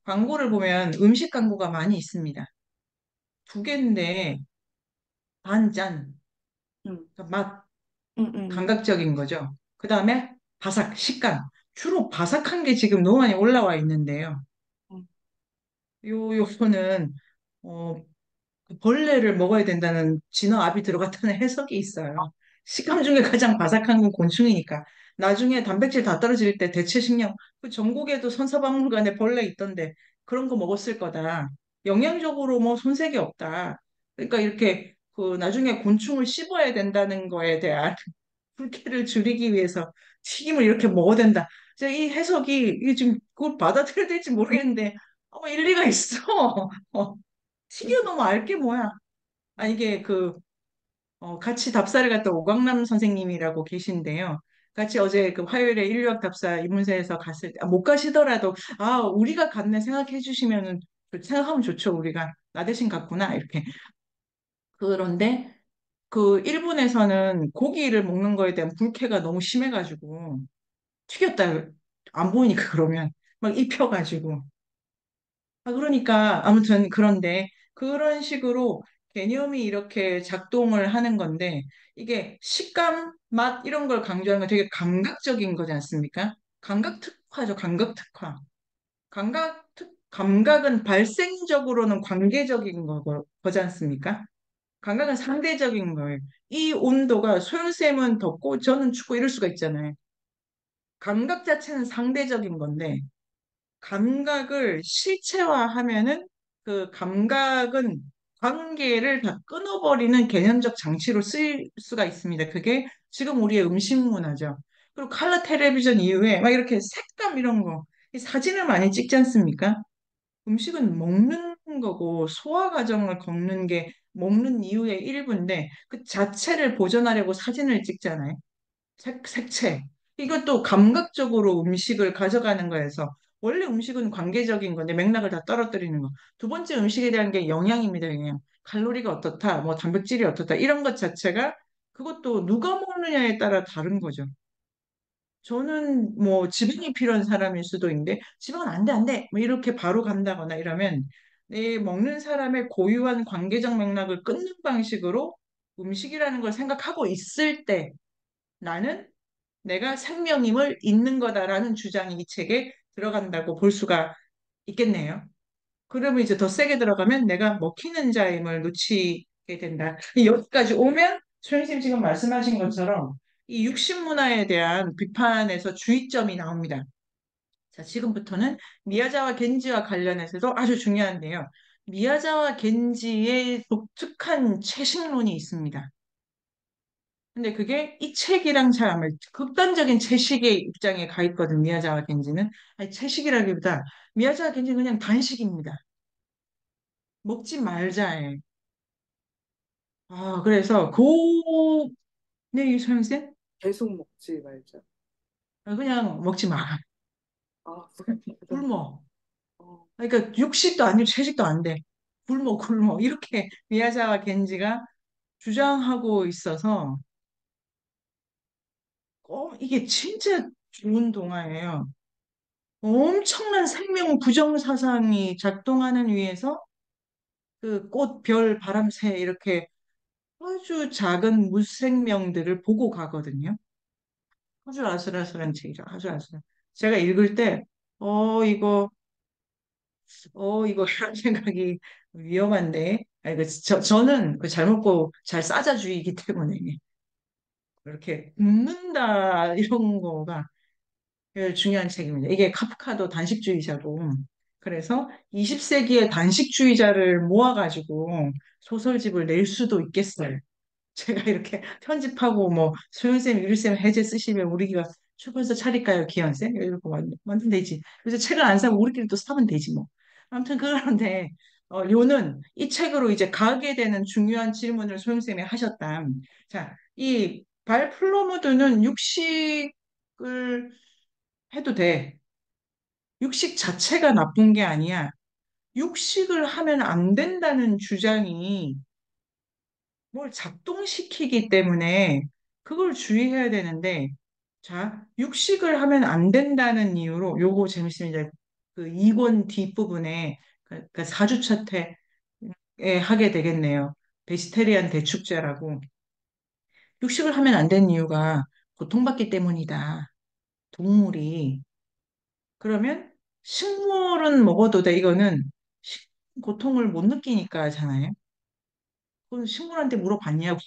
광고를 보면 음식 광고가 많이 있습니다. 두 개인데 반짠, 음, 그러니까 맛, 음. 감각적인 거죠. 그 다음에 바삭, 식감. 주로 바삭한 게 지금 너무 많이 올라와 있는데요. 음. 요거는, 어, 그 벌레를 먹어야 된다는 진화압이 들어갔다는 해석이 있어요. 식감 중에 가장 바삭한 건 곤충이니까. 나중에 단백질 다 떨어질 때 대체 식량, 그 전국에도 선사박물관에 벌레 있던데 그런 거 먹었을 거다. 영양적으로 뭐 손색이 없다. 그러니까 이렇게 그 나중에 곤충을 씹어야 된다는 거에 대한 불쾌를 줄이기 위해서 튀김을 이렇게 먹어야 된다. 제가 이 해석이 이게 지금 그걸 받아들여야 될지 모르겠는데 일리가 있어. 어, 튀겨 너무 알게 뭐야. 아, 음. 이게 같이 답사를 갔던 오광남 선생님이라고 계신데요. 같이 어제 그 화요일에 인류학 답사 이문세에서 갔을 때, 못 가시더라도, 우리가 갔네 생각해 주시면은, 생각하면 좋죠, 우리가. 나 대신 갔구나, 이렇게. 그런데 그 일본에서는 고기를 먹는 거에 대한 불쾌가 너무 심해가지고, 튀겼다, 안 보이니까 그러면, 막 입혀가지고. 그러니까 아무튼 그런데 그런 식으로 개념이 이렇게 작동을 하는 건데 이게 식감, 맛 이런 걸 강조하는 건 되게 감각적인 거지 않습니까? 감각 특화죠, 감각 특화. 감각은 발생적으로는 관계적인 거지 않습니까? 감각은 상대적인 거예요. 이 온도가 소영쌤은 덥고 저는 춥고 이럴 수가 있잖아요. 감각 자체는 상대적인 건데 감각을 실체화하면은 그 감각은 관계를 다 끊어버리는 개념적 장치로 쓰일 수가 있습니다. 그게 지금 우리의 음식 문화죠. 그리고 칼라 텔레비전 이후에 막 이렇게 색감 이런 거, 이 사진을 많이 찍지 않습니까? 음식은 먹는 거고 소화 과정을 겪는 게 먹는 이유의 일부인데 그 자체를 보존하려고 사진을 찍잖아요. 색채. 이것도 감각적으로 음식을 가져가는 거여서 원래 음식은 관계적인 건데 맥락을 다 떨어뜨리는 거. 두 번째 음식에 대한 게 영양입니다, 영양. 칼로리가 어떻다, 뭐 단백질이 어떻다 이런 것 자체가 그것도 누가 먹느냐에 따라 다른 거죠. 저는 뭐 지방이 필요한 사람일 수도 있는데 지방은 안 돼, 안 돼. 뭐 이렇게 바로 간다거나 이러면 내 먹는 사람의 고유한 관계적 맥락을 끊는 방식으로 음식이라는 걸 생각하고 있을 때 나는 내가 생명임을 잊는 거다라는 주장이 이 책에 들어간다고 볼 수가 있겠네요. 그러면 이제 더 세게 들어가면 내가 먹히는 자임을 놓치게 된다. 여기까지 오면 소영님 지금 말씀하신 것처럼 이 육신 문화에 대한 비판에서 주의점이 나옵니다. 자, 지금부터는 미야자와 겐지와 관련해서도 아주 중요한데요. 미야자와 겐지의 독특한 채식론이 있습니다. 근데 그게 이 책이랑 잘 안 맞아요. 극단적인 채식의 입장에 가 있거든, 미야자와 겐지는. 아니, 채식이라기보다 미야자와 겐지는 그냥 단식입니다. 먹지 말자에. 그래서 네, 유소영쌤? 계속 먹지 말자. 그냥 먹지 마. 아, 굶어. 어, 그러니까 육식도 아니고 채식도 안 돼. 굶어, 굶어. 이렇게 미야자와 겐지가 주장하고 있어서 이게 진짜 좋은 동화예요. 엄청난 생명 부정 사상이 작동하는 위에서 그 꽃, 별, 바람, 새 이렇게 아주 작은 무생명들을 보고 가거든요. 아주 아슬아슬한 책이죠. 아주 아슬한. 제가 읽을 때, 이거, 이거 이런 생각이 위험한데. 저는 잘 먹고 잘 싸자주의이기 때문에 이렇게 굶는다 이런 거가 중요한 책입니다. 이게 카프카도 단식주의자고, 그래서 20세기의 단식주의자를 모아가지고 소설집을 낼 수도 있겠어요. 제가 이렇게 편집하고 뭐 소연쌤, 유리쌤 해제 쓰시면 우리가 출판사 차릴까요, 기현쌤? 이렇게 만들면 되지. 그래서 책을 안 사면 우리끼리 또 사면 되지 뭐. 아무튼 그런데 요는 이 책으로 이제 가게 되는 중요한 질문을 소영쌤이 하셨다. 자, 이 발플로무드는 육식을 해도 돼. 육식 자체가 나쁜 게 아니야. 육식을 하면 안 된다는 주장이 뭘 작동시키기 때문에 그걸 주의해야 되는데, 자, 육식을 하면 안 된다는 이유로, 요거 재밌습니다. 그 2권 뒷부분에 그 사주차트에 하게 되겠네요. 베지테리안 대축제라고. 육식을 하면 안 되는 이유가 고통받기 때문이다. 동물이. 그러면 식물은 먹어도 돼. 이거는 고통을 못 느끼니까잖아요. 그건 식물한테 물어봤냐고.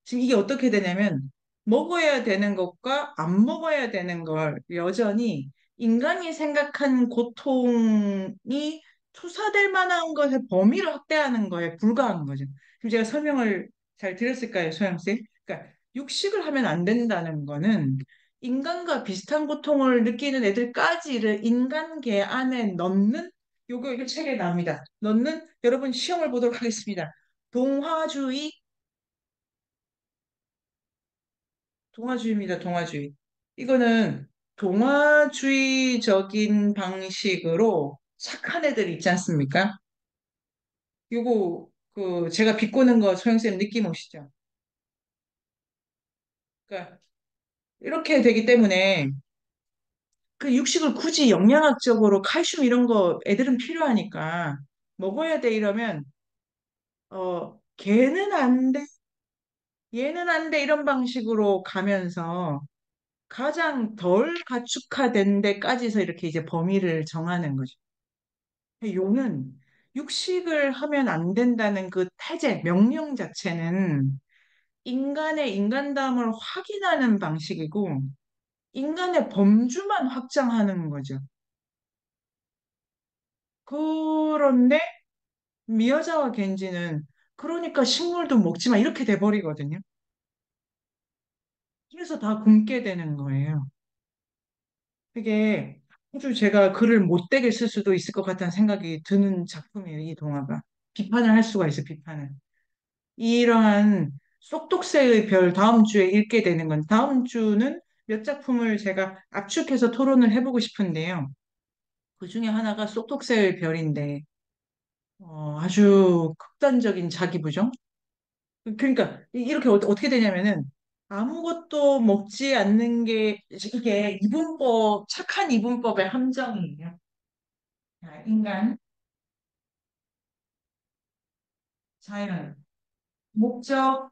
지금 이게 어떻게 되냐면 먹어야 되는 것과 안 먹어야 되는 걸 여전히 인간이 생각한 고통이 투사될 만한 것의 범위를 확대하는 거에 불과한 거죠. 지금 제가 설명을 잘 드렸을까요, 소영쌤? 그러니까 육식을 하면 안 된다는 거는 인간과 비슷한 고통을 느끼는 애들까지를 인간계 안에 넣는 요거 이거 책에 나옵니다. 넣는 여러분 시험을 보도록 하겠습니다. 동화주의 동화주의입니다, 동화주의. 이거는 동화주의적인 방식으로 착한 애들 있지 않습니까? 이거 그 제가 비꼬는 거 소영쌤 느낌 오시죠? 그러니까 이렇게 되기 때문에 그 육식을 굳이 영양학적으로 칼슘 이런 거 애들은 필요하니까 먹어야 돼 이러면 걔는 안 돼, 얘는 안 돼 이런 방식으로 가면서 가장 덜 가축화된 데까지서 이렇게 이제 범위를 정하는 거죠. 요는 육식을 하면 안 된다는 그 태제, 명령 자체는 인간의 인간다움을 확인하는 방식이고, 인간의 범주만 확장하는 거죠. 그런데 미여자와 겐지는 그러니까 식물도 먹지 마 이렇게 돼버리거든요. 그래서 다 굶게 되는 거예요. 이게 아주 제가 글을 못되게 쓸 수도 있을 것 같다는 생각이 드는 작품이에요, 이 동화가. 비판을 할 수가 있어요, 비판을. 이러한 쏙독새의 별 다음 주에 읽게 되는 건 다음 주는 몇 작품을 제가 압축해서 토론을 해보고 싶은데요. 그 중에 하나가 쏙독새의 별인데 아주 극단적인 자기 부정? 그러니까 이렇게 어떻게 되냐면은 아무것도 먹지 않는 게 이게 이분법 착한 이분법의 함정이에요. 자, 인간, 자연, 목적,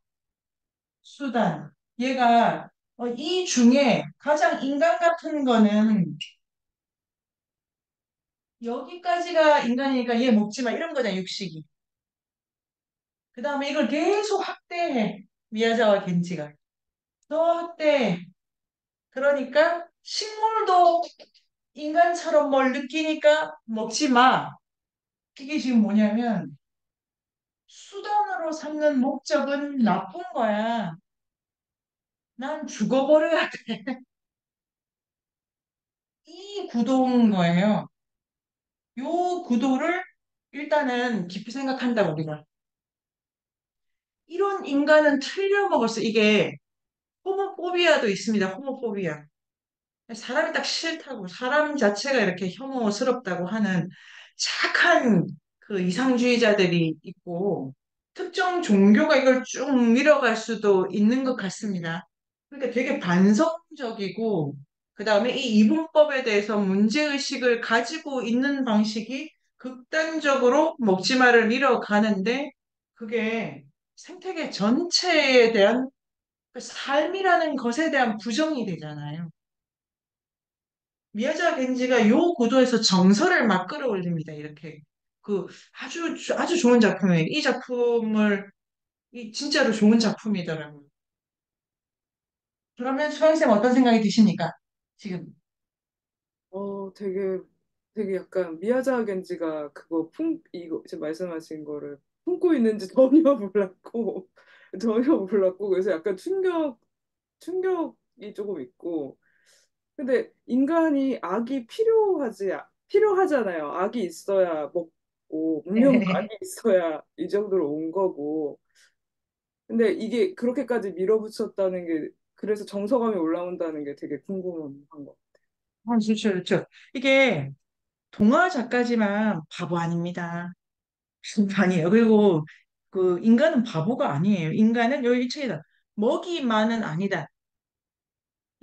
수단. 얘가 이 중에 가장 인간 같은 거는 여기까지가 인간이니까 얘 먹지 마 이런 거잖아 육식이. 그 다음에 이걸 계속 확대해 미야자와 겐지가 또 확대해. 그러니까 식물도 인간처럼 뭘 느끼니까 먹지 마. 이게 지금 뭐냐면 수단으로 삼는 목적은 나쁜 거야. 난 죽어버려야 돼. 이 구도인 거예요. 요 구도를 일단은 깊이 생각한다 우리가. 이런 인간은 틀려 먹었어. 이게 호모포비아도 있습니다. 호모포비아. 사람이 딱 싫다고 사람 자체가 이렇게 혐오스럽다고 하는 착한 그 이상주의자들이 있고 특정 종교가 이걸 쭉 밀어갈 수도 있는 것 같습니다. 그러니까 되게 반성적이고 그다음에 이 이분법에 대해서 문제의식을 가지고 있는 방식이 극단적으로 먹지마를 밀어가는데 그게 생태계 전체에 대한 그 삶이라는 것에 대한 부정이 되잖아요. 미야자 겐지가 요 구도에서 정서를 막 끌어올립니다. 이렇게 그 아주 좋은 작품이에요. 이 작품을 진짜로 좋은 작품이더라고요. 그러면 수강생 어떤 생각이 드십니까? 지금 되게, 되게 약간 미야자 겐지가 이거, 지금 말씀하신 거를 품고 있는지 전혀 몰랐고, 전혀 몰랐고, 그래서 약간 충격이 조금 있고, 근데 인간이 필요하잖아요. 악이 있어야 먹고, 문명도 악이 있어야 이 정도로 온 거고, 근데 이게 그렇게까지 밀어붙였다는 게, 그래서 정서감이 올라온다는 게 되게 궁금한 거. 좋죠, 좋죠. 이게 동화 작가지만 바보 아닙니다. 아니에요. 그리고 그 인간은 바보가 아니에요. 인간은 여기 이 책이다. 먹이만은 아니다.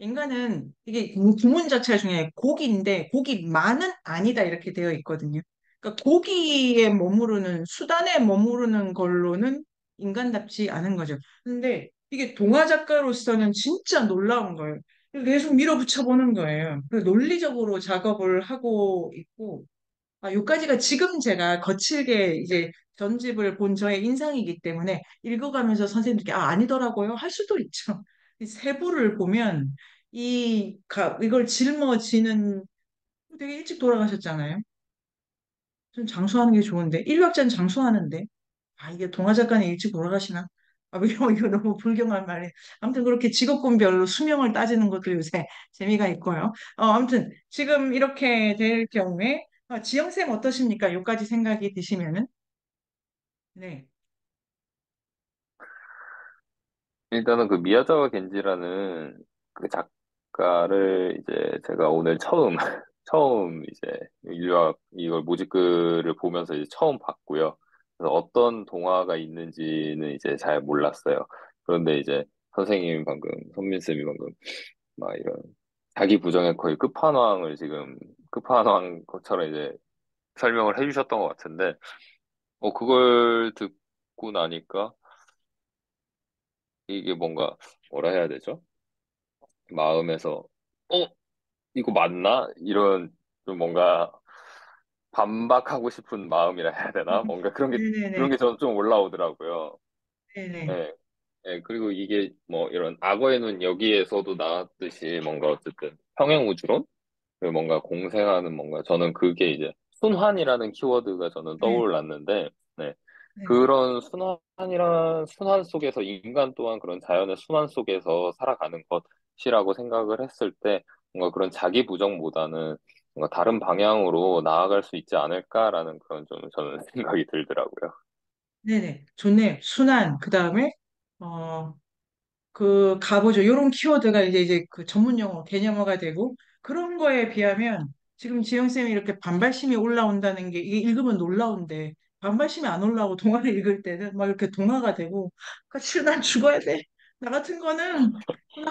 인간은 이게 구문 자체 중에 고기인데 고기만은 아니다 이렇게 되어 있거든요. 그러니까 고기에 머무르는 수단에 머무르는 걸로는 인간답지 않은 거죠. 근데 이게 동화 작가로서는 진짜 놀라운 거예요. 계속 밀어붙여 보는 거예요. 그래서 논리적으로 작업을 하고 있고 요까지가 지금 제가 거칠게 이제 전집을 본 저의 인상이기 때문에 읽어가면서 선생님들께 아니더라고요 할 수도 있죠. 이 세부를 보면 이걸 짊어지는 되게 일찍 돌아가셨잖아요. 좀 장수하는 게 좋은데 인류학자는 장수하는데 이게 동화 작가는 일찍 돌아가시나? 이거 너무 불경한 말이에요. 아무튼 그렇게 직업군별로 수명을 따지는 것도 요새 재미가 있고요. 아무튼 지금 이렇게 될 경우에 지영쌤 어떠십니까? 요까지 생각이 드시면은 네, 일단은 그 미야자와 겐지라는 그 작가를 이제 제가 오늘 처음, 처음 이제 인류학 이걸 모집글을 보면서 이제 처음 봤고요. 그래서 어떤 동화가 있는지는 이제 잘 몰랐어요. 그런데 이제 선생님이 방금, 선민쌤이 방금 막 이런 자기 부정의 거의 끝판왕을 지금 끝판왕 것처럼 이제 설명을 해주셨던 것 같은데, 그걸 듣고 나니까 이게 뭔가 뭐라 해야 되죠? 마음에서 어 이거 맞나? 이런 좀 뭔가 반박하고 싶은 마음이라 해야 되나? 뭔가 그런 네네네, 게 저는 좀 올라오더라고요. 네네, 예. 예, 그리고 이게 뭐 이런 악어의 눈 여기에서도 나왔듯이 뭔가 어쨌든 평행 우주론? 그리고 뭔가 공생하는 뭔가 저는 그게 이제 순환이라는 키워드가 저는 네, 떠올랐는데 네. 네, 그런 순환이란 순환 속에서 인간 또한 그런 자연의 순환 속에서 살아가는 것이라고 생각을 했을 때 뭔가 그런 자기 부정보다는 뭔가 다른 방향으로 나아갈 수 있지 않을까라는 그런 좀 저는 생각이 들더라고요. 네네, 좋네요. 순환, 그 다음에 가보죠. 이런 키워드가 이제 그 전문 용어, 개념어가 되고 그런 거에 비하면 지금 지영쌤이 이렇게 반발심이 올라온다는 게 이게 읽으면 놀라운데 반발심이 안 올라오고 동화를 읽을 때는 막 이렇게 동화가 되고 싫어, 난 죽어야 돼. 나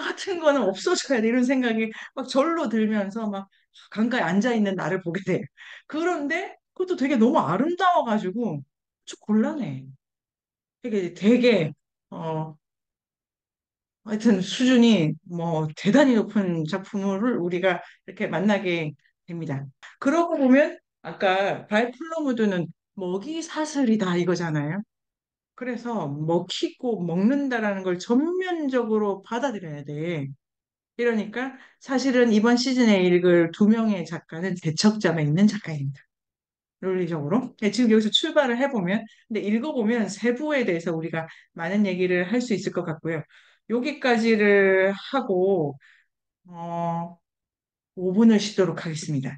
같은 거는 없어져야 돼. 이런 생각이 막 절로 들면서 막 강가에 앉아 있는 나를 보게 돼. 그런데 그것도 되게 너무 아름다워가지고 좀 곤란해. 되게 어, 하여튼 수준이 뭐 대단히 높은 작품을 우리가 이렇게 만나게 됩니다. 그러고 보면 아까 발플로무드는 먹이 사슬이다 이거잖아요. 그래서 먹히고 먹는다라는 걸 전면적으로 받아들여야 돼. 이러니까 사실은 이번 시즌에 읽을 두 명의 작가는 대척점에 있는 작가입니다. 논리적으로. 지금 여기서 출발을 해보면, 근데 읽어보면 세부에 대해서 우리가 많은 얘기를 할 수 있을 것 같고요. 여기까지를 하고, 어, 5분을 쉬도록 하겠습니다.